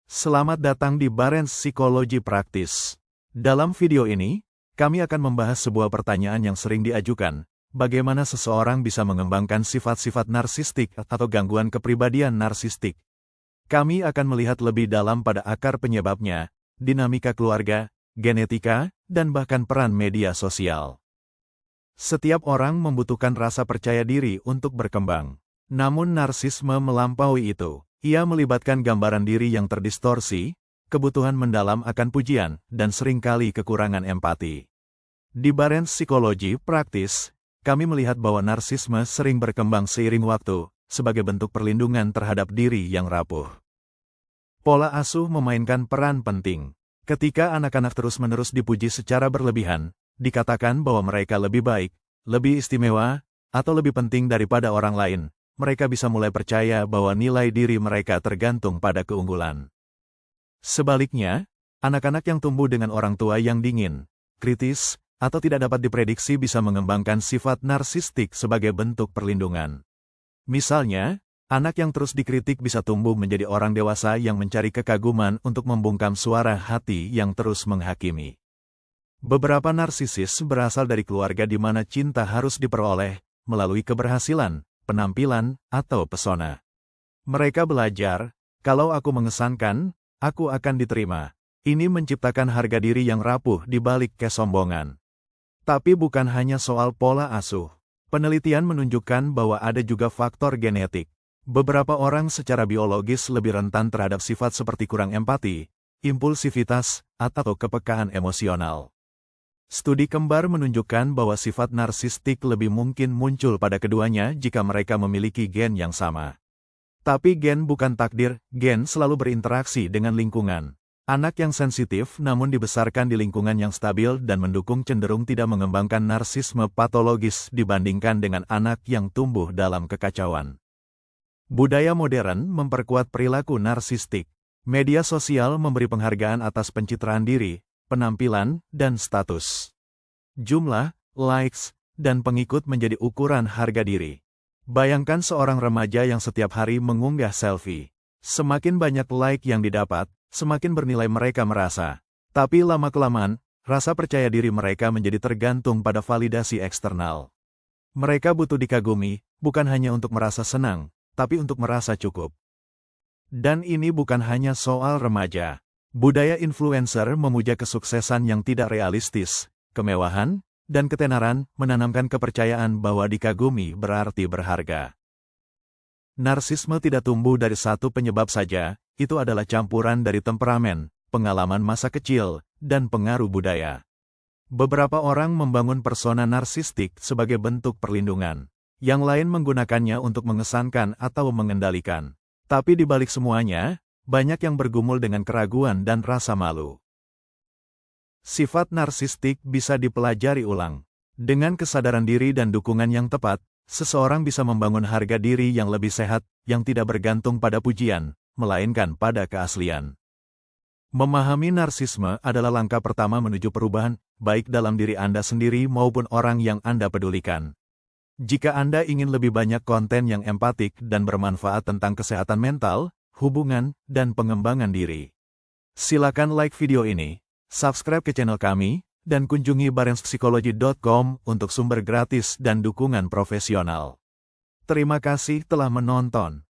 Selamat datang di Barens Psikologi Praktis. Dalam video ini, kami akan membahas sebuah pertanyaan yang sering diajukan. Bagaimana seseorang bisa mengembangkan sifat-sifat narsistik atau gangguan kepribadian narsistik? Kami akan melihat lebih dalam pada akar penyebabnya, dinamika keluarga, genetika, dan bahkan peran media sosial. Setiap orang membutuhkan rasa percaya diri untuk berkembang. Namun narsisme melampaui itu. Ia melibatkan gambaran diri yang terdistorsi, kebutuhan mendalam akan pujian, dan seringkali kekurangan empati. Di Barens Psikologi Praktis, kami melihat bahwa narsisme sering berkembang seiring waktu, sebagai bentuk perlindungan terhadap diri yang rapuh. Pola asuh memainkan peran penting. Ketika anak-anak terus-menerus dipuji secara berlebihan, dikatakan bahwa mereka lebih baik, lebih istimewa, atau lebih penting daripada orang lain, mereka bisa mulai percaya bahwa nilai diri mereka tergantung pada keunggulan. Sebaliknya, anak-anak yang tumbuh dengan orang tua yang dingin, kritis, atau tidak dapat diprediksi bisa mengembangkan sifat narsistik sebagai bentuk perlindungan. Misalnya, anak yang terus dikritik bisa tumbuh menjadi orang dewasa yang mencari kekaguman untuk membungkam suara hati yang terus menghakimi. Beberapa narsisis berasal dari keluarga di mana cinta harus diperoleh melalui keberhasilan, penampilan, atau pesona. Mereka belajar, kalau aku mengesankan, aku akan diterima. Ini menciptakan harga diri yang rapuh di balik kesombongan. Tapi bukan hanya soal pola asuh. Penelitian menunjukkan bahwa ada juga faktor genetik. Beberapa orang secara biologis lebih rentan terhadap sifat seperti kurang empati, impulsivitas, atau kepekaan emosional. Studi kembar menunjukkan bahwa sifat narsistik lebih mungkin muncul pada keduanya jika mereka memiliki gen yang sama. Tapi gen bukan takdir, gen selalu berinteraksi dengan lingkungan. Anak yang sensitif namun dibesarkan di lingkungan yang stabil dan mendukung cenderung tidak mengembangkan narsisme patologis dibandingkan dengan anak yang tumbuh dalam kekacauan. Budaya modern memperkuat perilaku narsistik. Media sosial memberi penghargaan atas pencitraan diri, penampilan, dan status. Jumlah, likes, dan pengikut menjadi ukuran harga diri. Bayangkan seorang remaja yang setiap hari mengunggah selfie. Semakin banyak like yang didapat, semakin bernilai mereka merasa. Tapi lama-kelamaan, rasa percaya diri mereka menjadi tergantung pada validasi eksternal. Mereka butuh dikagumi, bukan hanya untuk merasa senang, tapi untuk merasa cukup. Dan ini bukan hanya soal remaja. Budaya influencer memuja kesuksesan yang tidak realistis, kemewahan, dan ketenaran menanamkan kepercayaan bahwa dikagumi berarti berharga. Narsisme tidak tumbuh dari satu penyebab saja, itu adalah campuran dari temperamen, pengalaman masa kecil, dan pengaruh budaya. Beberapa orang membangun persona narsistik sebagai bentuk perlindungan. Yang lain menggunakannya untuk mengesankan atau mengendalikan. Tapi di balik semuanya, banyak yang bergumul dengan keraguan dan rasa malu. Sifat narsistik bisa dipelajari ulang. Dengan kesadaran diri dan dukungan yang tepat, seseorang bisa membangun harga diri yang lebih sehat, yang tidak bergantung pada pujian, melainkan pada keaslian. Memahami narsisme adalah langkah pertama menuju perubahan, baik dalam diri Anda sendiri maupun orang yang Anda pedulikan. Jika Anda ingin lebih banyak konten yang empatik dan bermanfaat tentang kesehatan mental, hubungan, dan pengembangan diri, silakan like video ini, subscribe ke channel kami, dan kunjungi barenspsikologi.com untuk sumber gratis dan dukungan profesional. Terima kasih telah menonton.